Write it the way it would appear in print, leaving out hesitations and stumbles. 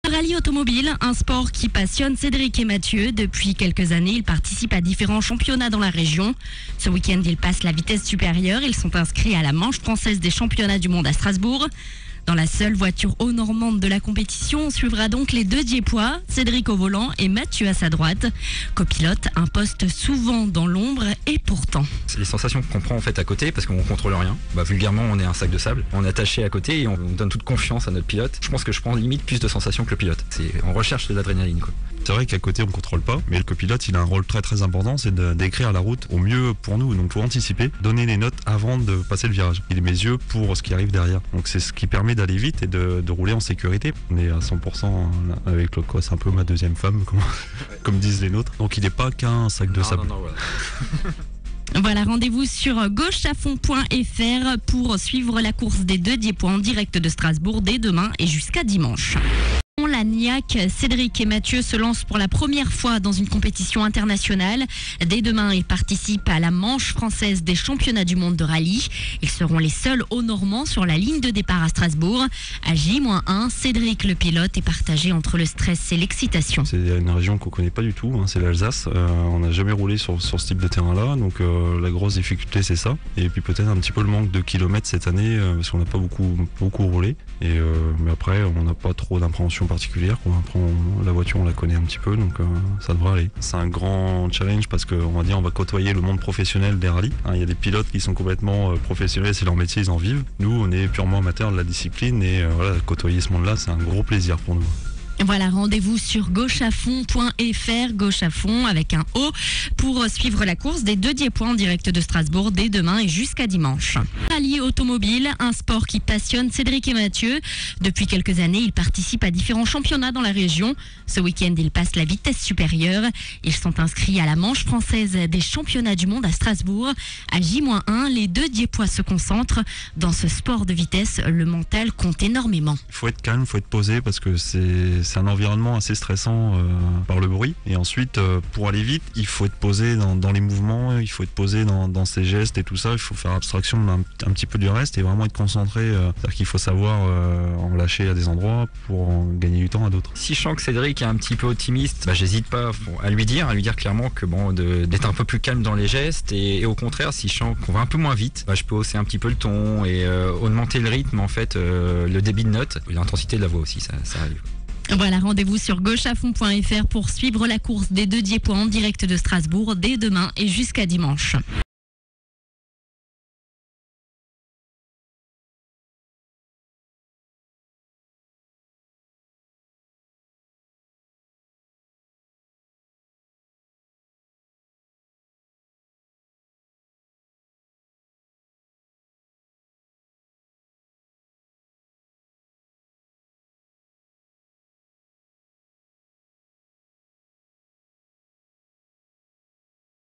Le rallye automobile, un sport qui passionne Cédric et Mathieu. Depuis quelques années, ils participent à différents championnats dans la région. Ce week-end, ils passent la vitesse supérieure. Ils sont inscrits à la manche française des championnats du monde à Strasbourg. Dans la seule voiture haut-normande de la compétition, on suivra donc les deux Diepois, Cédric au volant et Mathieu à sa droite. Copilote, un poste souvent dans l'ombre et pourtant. C'est les sensations qu'on prend en fait à côté parce qu'on ne contrôle rien. Vulgairement, on est un sac de sable. On est attaché à côté et on donne toute confiance à notre pilote. Je pense que je prends limite plus de sensations que le pilote. On recherche de l'adrénaline, quoi. C'est vrai qu'à côté on contrôle pas, mais le copilote il a un rôle très important, c'est de décrire la route au mieux pour nous, donc pour anticiper, donner les notes avant de passer le virage. Il est mes yeux pour ce qui arrive derrière. Donc c'est ce qui permet d'aller vite et de rouler en sécurité. On est à 100% avec le quoi, c'est un peu ma deuxième femme, comme disent les nôtres. Donc il n'est pas qu'un sac de sable. Non, voilà. Voilà, rendez-vous sur gaucheafond.fr pour suivre la course des deux Diepois en direct de Strasbourg dès demain et jusqu'à dimanche. La Niac, Cédric et Mathieu se lancent pour la première fois dans une compétition internationale. Dès demain, ils participent à la manche française des championnats du monde de rallye. Ils seront les seuls hauts-normands sur la ligne de départ à Strasbourg. À J-1, Cédric, le pilote, est partagé entre le stress et l'excitation. C'est une région qu'on ne connaît pas du tout, c'est l'Alsace. On n'a jamais roulé sur ce type de terrain-là, donc la grosse difficulté c'est ça. Et puis peut-être un petit peu le manque de kilomètres cette année, parce qu'on n'a pas beaucoup roulé. Mais après, on n'a pas trop d'impréhension particulière. La voiture, on la connaît un petit peu, donc ça devrait aller. C'est un grand challenge parce qu'on va côtoyer le monde professionnel des rallyes. Il y a des pilotes qui sont complètement professionnels, c'est leur métier, ils en vivent. Nous, on est purement amateurs de la discipline et côtoyer ce monde-là, c'est un gros plaisir pour nous. Voilà, rendez-vous sur gaucheafond.fr, gaucheafond avec un O, pour suivre la course des deux Diepois en direct de Strasbourg dès demain et jusqu'à dimanche. Rallye automobile, un sport qui passionne Cédric et Mathieu. Depuis quelques années, ils participent à différents championnats dans la région. Ce week-end, ils passent la vitesse supérieure. Ils sont inscrits à la manche française des championnats du monde à Strasbourg. À J-1, les deux Diepois se concentrent. Dans ce sport de vitesse, le mental compte énormément. Il faut être calme, il faut être posé parce que c'est un environnement assez stressant par le bruit. Et ensuite, pour aller vite, il faut être posé dans les mouvements, il faut être posé dans ses gestes et tout ça. Il faut faire abstraction un petit peu du reste et vraiment être concentré. C'est-à-dire qu'il faut savoir en lâcher à des endroits pour en gagner du temps à d'autres. Si je sens que Cédric est un petit peu optimiste, j'hésite pas à lui dire clairement que d'être un peu plus calme dans les gestes et au contraire, si je sens qu'on va un peu moins vite, je peux hausser un petit peu le ton et augmenter le rythme, en fait, le débit de notes et l'intensité de la voix aussi, ça arrive. Voilà, rendez-vous sur gaucheafond.fr pour suivre la course des deux Diepois en direct de Strasbourg dès demain et jusqu'à dimanche.